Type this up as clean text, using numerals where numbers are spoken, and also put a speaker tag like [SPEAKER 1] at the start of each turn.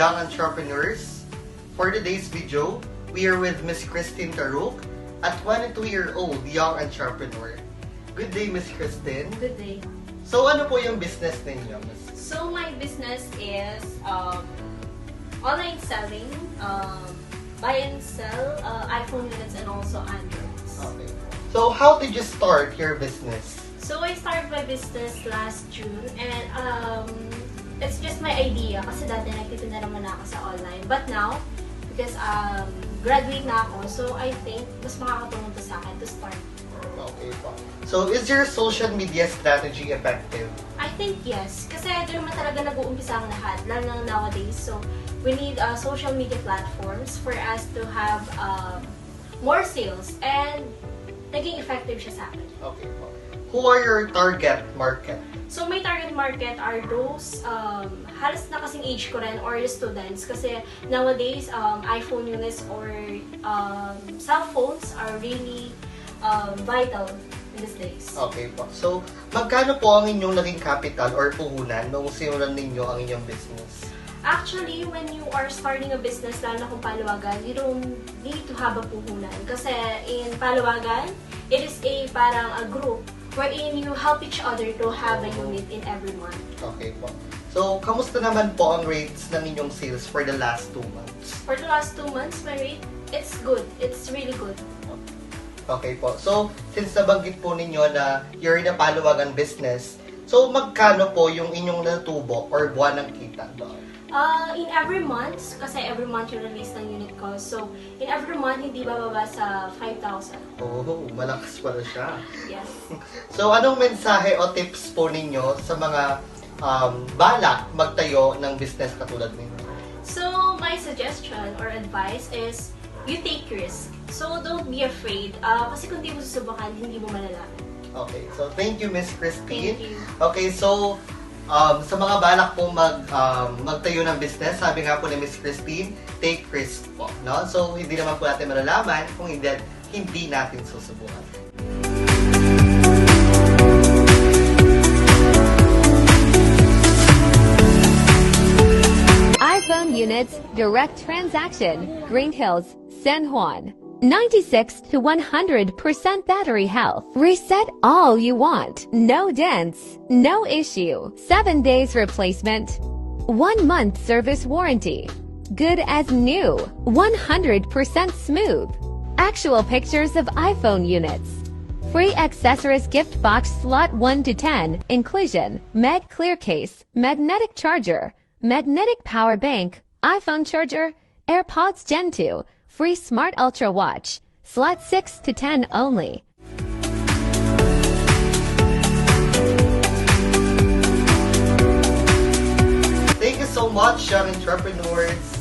[SPEAKER 1] young entrepreneurs. For today's video, we are with Miss Christine Taruk, a 22-year-old young entrepreneur. Good day, Miss Christine.
[SPEAKER 2] Good day.
[SPEAKER 1] So ano po yung business ninyo, Miss?
[SPEAKER 2] So my business is online selling, buy and sell iPhone units and also Androids.
[SPEAKER 1] Okay. So how did you start your business?
[SPEAKER 2] So I started my business last June and it's just my idea kasi dati nagtitinda naman ako sa online. But now, because graduate na ako, so I think mas makakatulong to sa akin to start.
[SPEAKER 1] Okay po. So is your social media strategy effective?
[SPEAKER 2] I think yes. Kasi doon naman talaga nag-uumpisa ang lahat, lalo na nowadays. So we need social media platforms for us to have more sales and naging effective siya sa akin.
[SPEAKER 1] Okay po. Who are your target market?
[SPEAKER 2] So my target market are those halos na kasing age ko rin or the students kasi nowadays iPhone units or cell phones are really vital in these days.
[SPEAKER 1] Okay po. So, magkano po ang inyong naging capital or puhunan nung simulan ninyo ang inyong business?
[SPEAKER 2] Actually, when you are starting a business, lalo na kung paluwagan, you don't need to have a puhunan. Kasi in paluwagan, it is parang a group wherein you help each other to have a unit in every month.
[SPEAKER 1] Okay po. So, kamusta naman po ang rates ng inyong sales for the last 2 months?
[SPEAKER 2] For the last 2 months, my rate, it's good. It's really good.
[SPEAKER 1] Okay po. So, since nabanggit po ninyo na you're in a paluwagan business, so magkano po yung inyong natubo or buwan ng kita doon?
[SPEAKER 2] In every month, kasi every month yung release ng unit ko. So, in every month, hindi bababa sa 5,000.
[SPEAKER 1] Oh, malakas pala siya.
[SPEAKER 2] Yes.
[SPEAKER 1] So, anong mensahe o tips po ninyo sa mga balak magtayo ng business katulad ninyo?
[SPEAKER 2] So, my suggestion or advice is, you take risk. So, don't be afraid. Kasi kung di mo susubukan, hindi mo malalaman.
[SPEAKER 1] Okay, so thank you, Miss Christine.
[SPEAKER 2] Thank you.
[SPEAKER 1] Okay, so sa mga balak po magtayo ng business, sabi nga po ni Miss Christine, take risk po, no? So hindi naman po natin malalaman kung hindi natin susubukan.
[SPEAKER 3] iPhone units, direct transaction, Green Hills, San Juan. 96 to 100% battery health. Reset all you want. No dents. No issue. 7 days replacement. 1 month service warranty. Good as new. 100% smooth. Actual pictures of iPhone units. Free accessories gift box slot 1 to 10. Inclusion. Med clear case. Magnetic charger. Magnetic power bank. iPhone charger. AirPods Gen 2. Free Smart Ultra watch. Slot 6 to 10 only.
[SPEAKER 1] Thank you so much, young entrepreneurs.